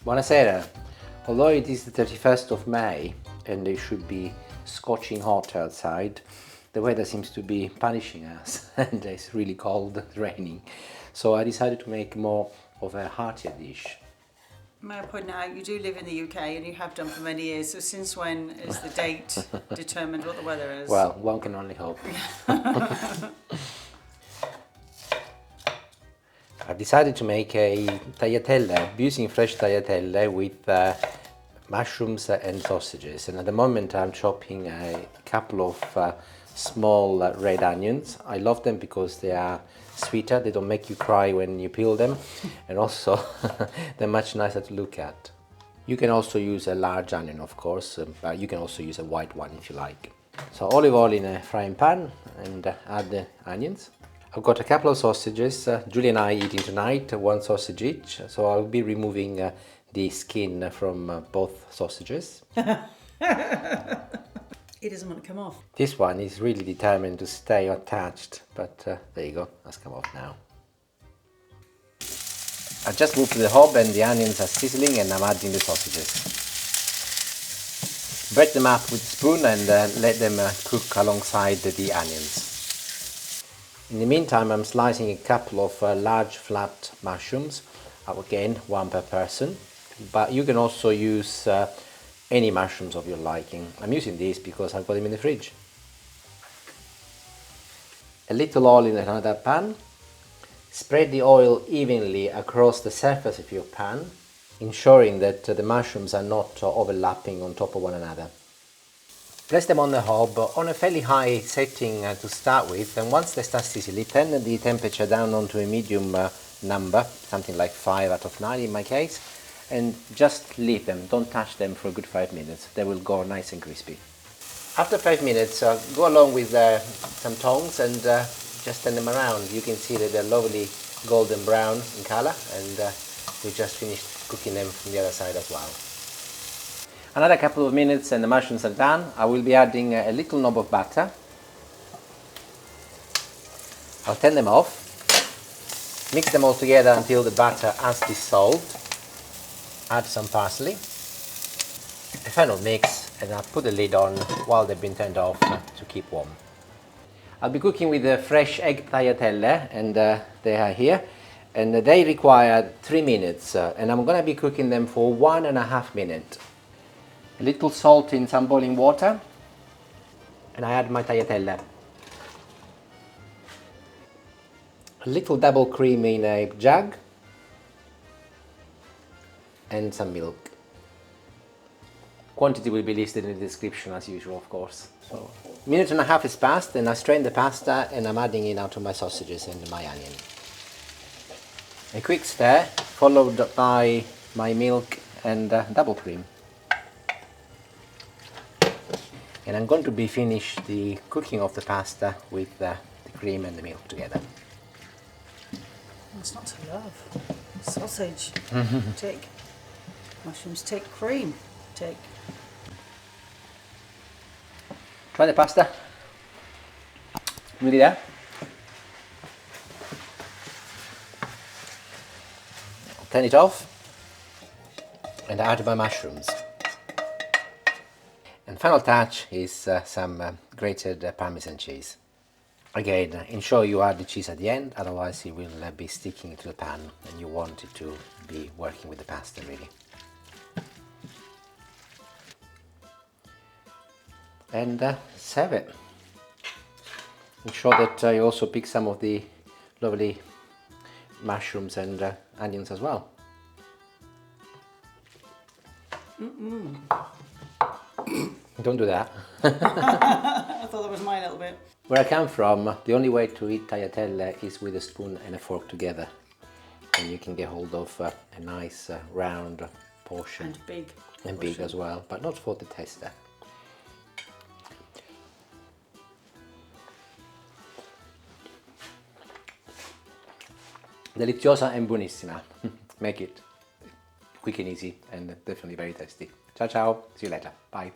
Buonasera. Although it is the 31st of May and it should be scorching hot outside, the weather seems to be punishing us and it's really cold, raining. So I decided to make more of a heartier dish. May I point out, you do live in the UK and you have done for many years, so since when is the date determined what the weather is? Well, one can only hope. I've decided to make a tagliatelle using fresh tagliatelle with mushrooms and sausages, and at the moment I'm chopping a couple of small red onions. I love them because they are sweeter, they don't make you cry when you peel them, and also they're much nicer to look at. You can also use a large onion, of course, but you can also use a white one if you like. So olive oil in a frying pan and add the onions. I've got a couple of sausages. Julie and I eating tonight, one sausage each, so I'll be removing the skin from both sausages. It doesn't want to come off. This one is really determined to stay attached, but there you go, that's come off now. I've just moved to the hob and the onions are sizzling and I'm adding the sausages. Break them up with a spoon and let them cook alongside the onions. In the meantime, I'm slicing a couple of large flat mushrooms, again one per person, but you can also use any mushrooms of your liking. I'm using these because I've got them in the fridge. A little oil in another pan. Spread the oil evenly across the surface of your pan, ensuring that the mushrooms are not overlapping on top of one another. Place them on the hob on a fairly high setting to start with, and once they start sizzling, turn the temperature down onto a medium number, something like 5 out of 9 in my case, and just leave them, don't touch them for a good 5 minutes, they will go nice and crispy. After 5 minutes, go along with some tongs and just turn them around. You can see that they're lovely golden brown in colour, and we just finished cooking them from the other side as well. Another couple of minutes and the mushrooms are done. I will be adding a little knob of butter. I'll turn them off. Mix them all together until the butter has dissolved. Add some parsley. A Fennel mix, and I'll put the lid on while they've been turned off to keep warm. I'll be cooking with the fresh egg tagliatelle, and they are here. And they require 3 minutes, and I'm going to be cooking them for 1.5 minutes. A little salt in some boiling water, and I add my tagliatelle. A little double cream in a jug, and some milk. Quantity will be listed in the description as usual, of course. So, 1.5 minutes is passed, and I strain the pasta and I'm adding in out of my sausages and my onion. A quick stir, followed by my milk and double cream. And I'm going to be finish the cooking of the pasta with the cream and the milk together. What's not to love? Sausage. Take mushrooms, take cream, take... Try the pasta. Ready there? I'll turn it off and add my mushrooms. And final touch is some grated Parmesan cheese. Again, ensure you add the cheese at the end, otherwise it will be sticking to the pan and you want it to be working with the pasta really. And serve it. Ensure that you also pick some of the lovely mushrooms and onions as well. Don't do that. I thought that was mine a little bit. Where I come from, the only way to eat tagliatelle is with a spoon and a fork together. And you can get hold of a nice round portion. And big. And big as well, but not for the taster. Deliziosa and buonissima. Make it quick and easy and definitely very tasty. Ciao ciao, see you later, bye.